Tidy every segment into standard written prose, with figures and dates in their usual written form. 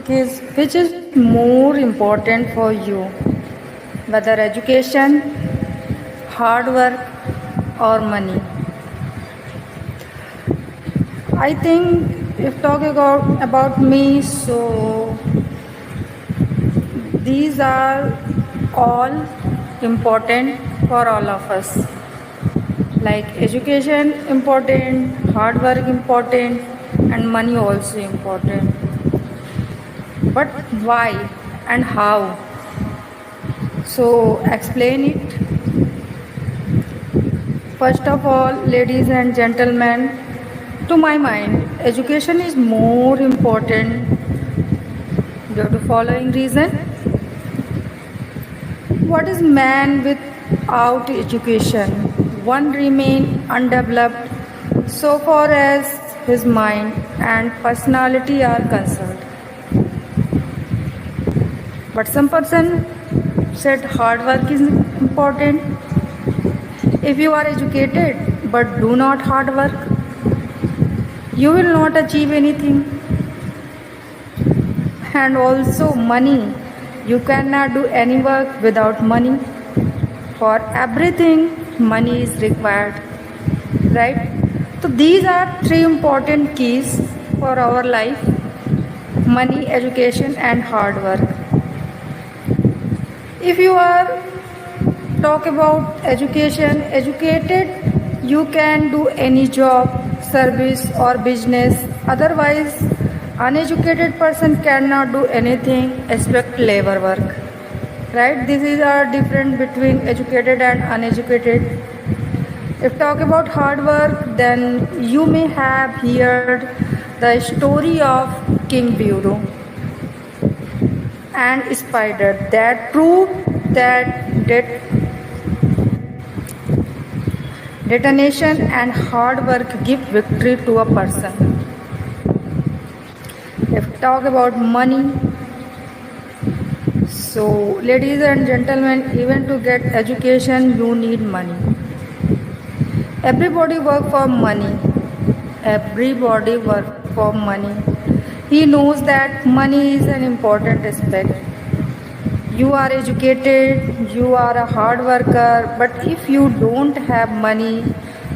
topic is which is more important for you, whether education, hard work, or money. I think if talking about me, so these are all important for all of us. Like education important, hard work important, and money also important. But why and how? So explain it. First of all, ladies and gentlemen, to my mind, education is more important due to following reason. What is man without education? One remain undeveloped so far as his mind and personality are concerned. But some person said hard work is important. If you are educated but do not hard work, you will not achieve anything. And also money. You cannot do any work without money. For everything, money is required. Right? So these are three important keys for our life: money, education, and hard work. If you are talk about education, educated, you can do any job, service or business. Otherwise, uneducated person cannot do anything except labor work. Right? This is our difference between educated and uneducated. If talk about hard work, then you may have heard the story of King Bureau and spider that prove that determination and hard work give victory to a person. If talk about money, so ladies and gentlemen, even to get education you need money. Everybody work for money. Everybody work for money. He knows that money is an important aspect. You are educated, you are a hard worker, but if you don't have money,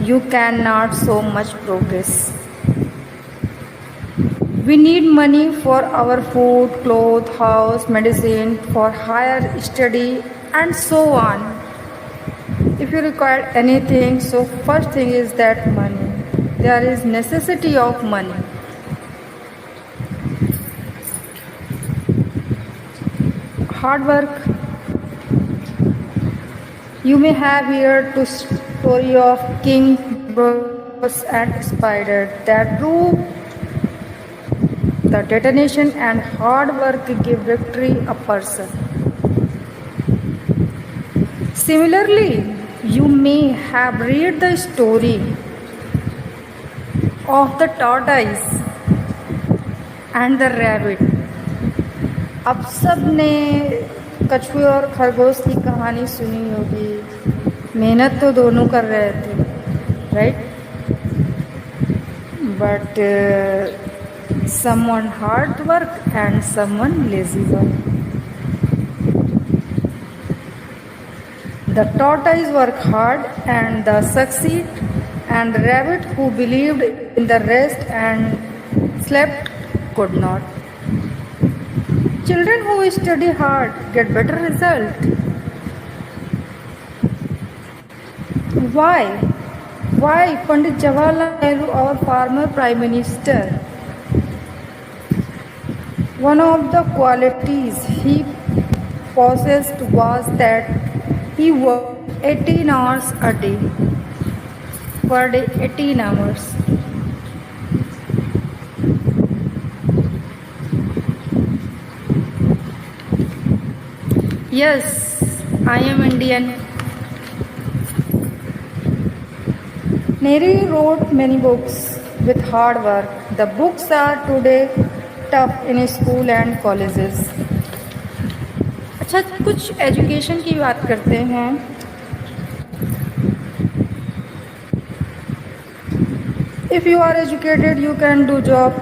you cannot so much progress. We need money for our food, clothes, house, medicine, for higher study, and so on. If you require anything, so first thing is that money. There is necessity of money. Hard work. You may have heard the story of King Bruce and Spider that prove the determination and hard work give victory a person. Similarly, you may have read the story of the tortoise and the rabbit. अब सब ने कछुए और खरगोश की कहानी सुनी होगी. मेहनत तो दोनों कर रहे थे, right? But someone hard work and someone lazy work. The tortoise worked hard and the succeed, and the rabbit who believed in the rest and slept could not. Children who study hard get better result. Why? Why Pandit Jawaharlal Nehru, our former Prime Minister, one of the qualities he possessed was that he worked 18 hours a day. Per day, 18 hours. Yes, I am Indian. Nehru wrote many books with hard work. The books are today tough in school and colleges. अच्छा, कुछ education की बात करते हैं. If you are educated, you can do job.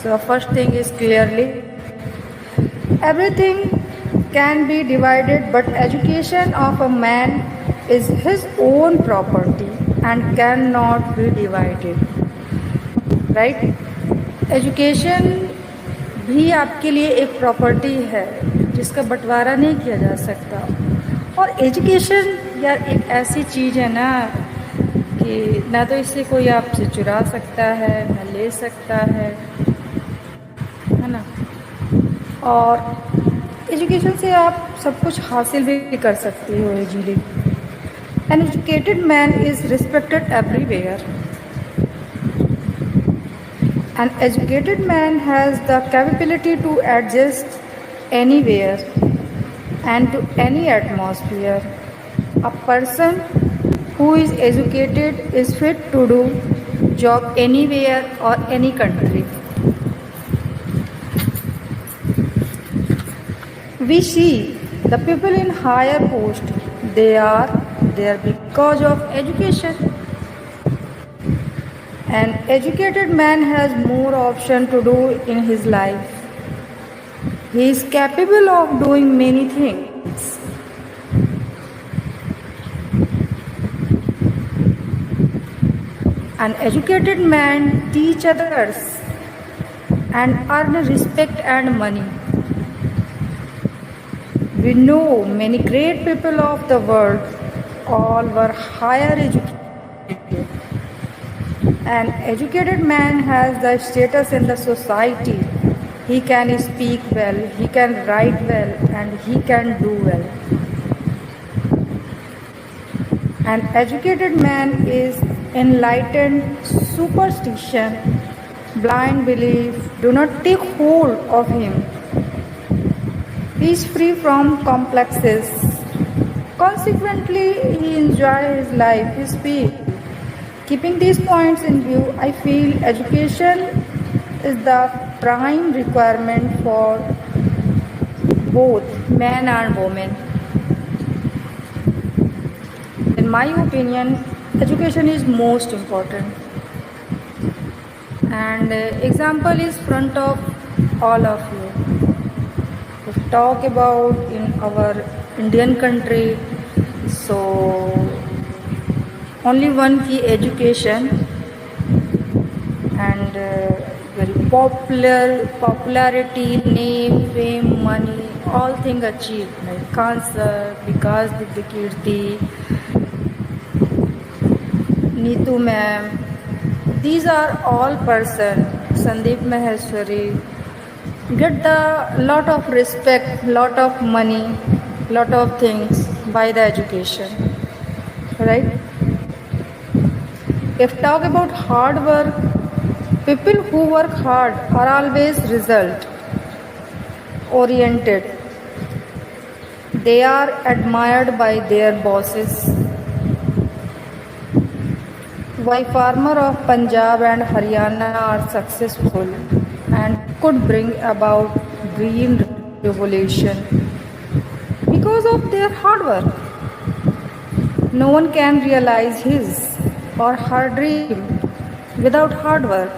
So first thing is clearly Everything can be divided, but education of a man is his own property and cannot be divided. Right? Education भी आपके लिए एक property है जिसका बंटवारा नहीं किया जा सकता। और एजुकेशन यार एक ऐसी चीज़ है ना कि ना तो इससे कोई आपसे चुरा सकता है ना ले सकता है ना। और एजुकेशन से आप सब कुछ हासिल भी कर सकती हो easily. An educated man is respected everywhere. An educated man has the capability to adjust anywhere and to any atmosphere. A person who is educated is fit to do job anywhere or any country. We see the people in higher post, they are there because of education. An educated man has more option to do in his life. He is capable of doing many things. An educated man teach others and earn respect and money. We know many great people of the world, all were higher educated. An educated man has the status in the society. He can speak well, he can write well, and he can do well. An educated man is enlightened. Superstition, blind belief do not take hold of him. He is free from complexes. Consequently, he enjoys his life, his peace. Keeping these points in view, I feel education is the prime requirement for both men and women. In my opinion, education is most important. And example is front of all of you. If talk about in our Indian country, so only one key education and very popularity, name, fame, money, all things achieved like cancer, Vikas Divyakirti, Neetu ma'am. These are all person, Sandeep Maheshwari, get the lot of respect, lot of money, lot of things by the education, right? If talk about hard work, people who work hard are always result oriented. They are admired by their bosses. Why farmer of Punjab and Haryana are successful and could bring about green revolution? Because of their hard work. No one can realize his or her dream without hard work.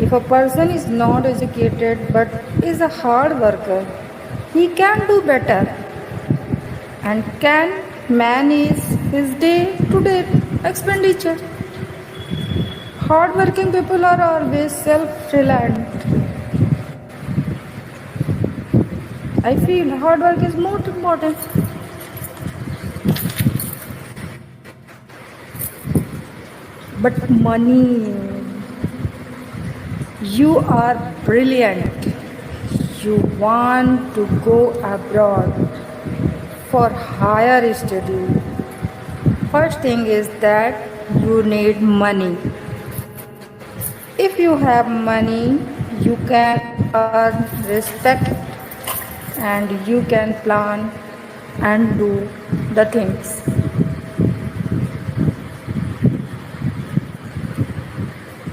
If a person is not educated but is a hard worker, he can do better and can manage his day-to-day expenditure. Hard-working people are always self-reliant. I feel hard work is more important. But money, you are brilliant. You want to go abroad for higher study. First thing is that you need money. If you have money, you can earn respect and you can plan and do the things.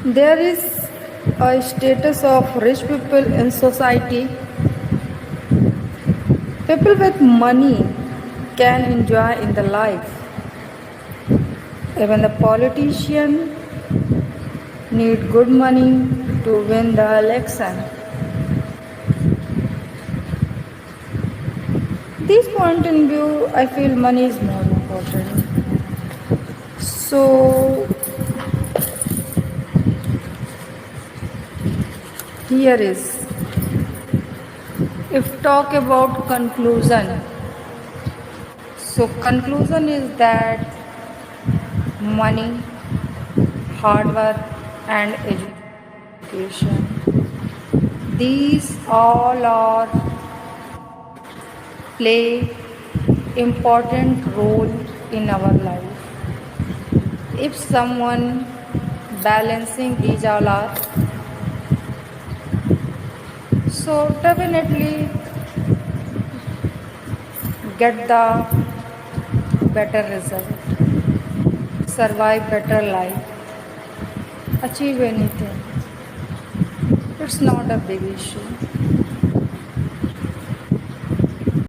There is a status of rich people in society. People with money can enjoy in the life. Even the politician need good money to win the election. this point in view, I feel money is more important. So here is, if talk about conclusion, so conclusion is that money, hard work and education, these all are play important role in our life. If someone balancing these all are, so definitely get the better result, survive better life, achieve anything. It's not a big issue.